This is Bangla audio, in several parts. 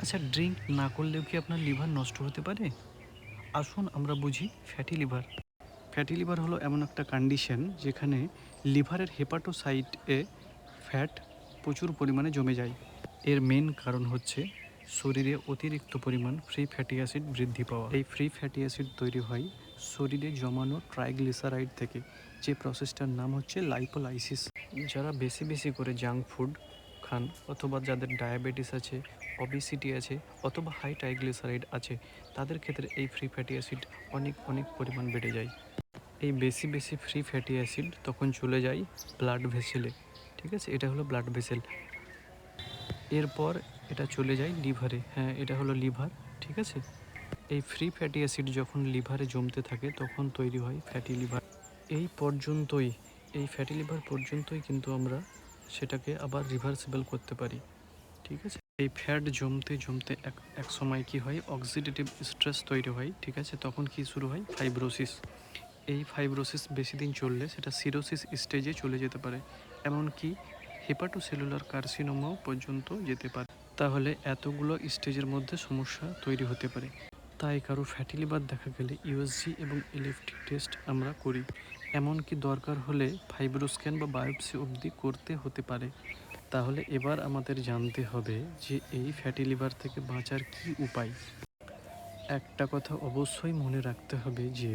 আচ্ছা, ড্রিঙ্ক না করলেও কি আপনার লিভার নষ্ট হতে পারে? আসুন আমরা বুঝি ফ্যাটি লিভার। ফ্যাটি লিভার হলো এমন একটা কন্ডিশন যেখানে লিভারের হেপাটোসাইটে ফ্যাট প্রচুর পরিমাণে জমে যায়। এর মেন কারণ হচ্ছে শরীরে অতিরিক্ত পরিমাণ ফ্রি ফ্যাটি অ্যাসিড বৃদ্ধি পাওয়া। এই ফ্রি ফ্যাটি অ্যাসিড তৈরি হয় শরীরে জমানো ট্রাইগ্লিসারাইড থেকে, যে প্রসেসটার নাম হচ্ছে লাইপোলাইসিস। যারা বেশি বেশি করে জাঙ্ক ফুড খান, অথবা যাদের ডায়াবেটিস আছে, অবিসিটি আছে, অথবা হাই ট্রাইগ্লিসারাইড আছে, তাদের ক্ষেত্রে এই ফ্রি ফ্যাটি অ্যাসিড অনেক অনেক পরিমাণ বেড়ে যায়। এই বেশি বেশি ফ্রি ফ্যাটি অ্যাসিড তখন চলে যায় ব্লাড ভেসেলে। ঠিক আছে, এটা হলো ব্লাড ভেসেল। এরপর এটা চলে যায় লিভারে। হ্যাঁ, এটা হলো লিভার। ঠিক আছে, এই ফ্রি ফ্যাটি অ্যাসিড যখন লিভারে জমতে থাকে তখন তৈরি হয় ফ্যাটি লিভার। এই পর্যন্তই, এই ফ্যাটি লিভার পর্যন্তই কিন্তু আমরা সেটাকে আবার রিভার্সিবল করতে পারি। ঠিক আছে, এই ফ্যাট জমতে জমতে এক সময় কি হয়, অক্সিডেটিভ স্ট্রেস তৈরি হয়। ঠিক আছে, তখন কি শুরু হয়, ফাইব্রোসিস। এই ফাইব্রোসিস বেশি দিন চললে সেটা সিরোসিস স্টেজে চলে যেতে পারে, এমনকি হেপাটোসেলুলার কার্সিনোমাও পর্যন্ত যেতে পারে। তাহলে এতগুলো স্টেজের মধ্যে সমস্যা তৈরি হতে পারে। তাই কারো ফ্যাটি লিভার দেখা গেলে ইউএসজি এবং এলএফটি টেস্ট আমরা করি, এমনকি দরকার হলে ফাইব্রোস্ক্যান বা বায়োপসি অবধি করতে হতে পারে। তাহলে এবার আমাদের জানতে হবে যে এই ফ্যাটি লিভার থেকে বাঁচার কি উপায়। একটা কথা অবশ্যই মনে রাখতে হবে যে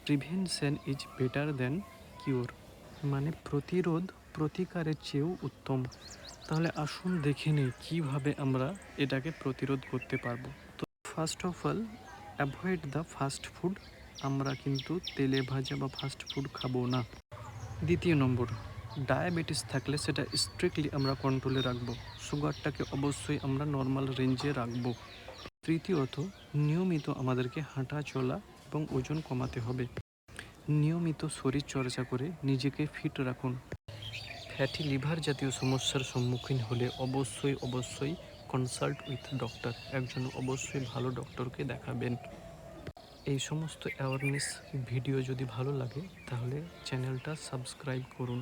prevention is better than cure, মানে প্রতিরোধ প্রতিকারের চেয়েও উত্তম। তাহলে আসুন দেখে নিই কীভাবে আমরা এটাকে প্রতিরোধ করতে পারবো। তো first of all, avoid the fast food. আমরা কিন্তু তেলে ভাজা বা ফাস্ট ফুড খাবো না। দ্বিতীয় নম্বর, ডায়াবেটিস থাকলে সেটা স্ট্রিক্টলি আমরা কন্ট্রোলে রাখবো। সুগারটাকে অবশ্যই আমরা নর্মাল রেঞ্জে রাখবো। তৃতীয়ত, নিয়মিত আমাদেরকে হাঁটা চলা এবং ওজন কমাতে হবে। নিয়মিত শরীর চর্চা করে নিজেকে ফিট রাখুন। ফ্যাটি লিভার জাতীয় সমস্যার সম্মুখীন হলে অবশ্যই অবশ্যই কনসাল্ট উইথ ডক্টর, একজন অবশ্যই ভালো ডক্টরকে দেখাবেন। এই সমস্ত অ্যাওয়ারনেস ভিডিও যদি ভালো লাগে তাহলে চ্যানেলটা সাবস্ক্রাইব করুন।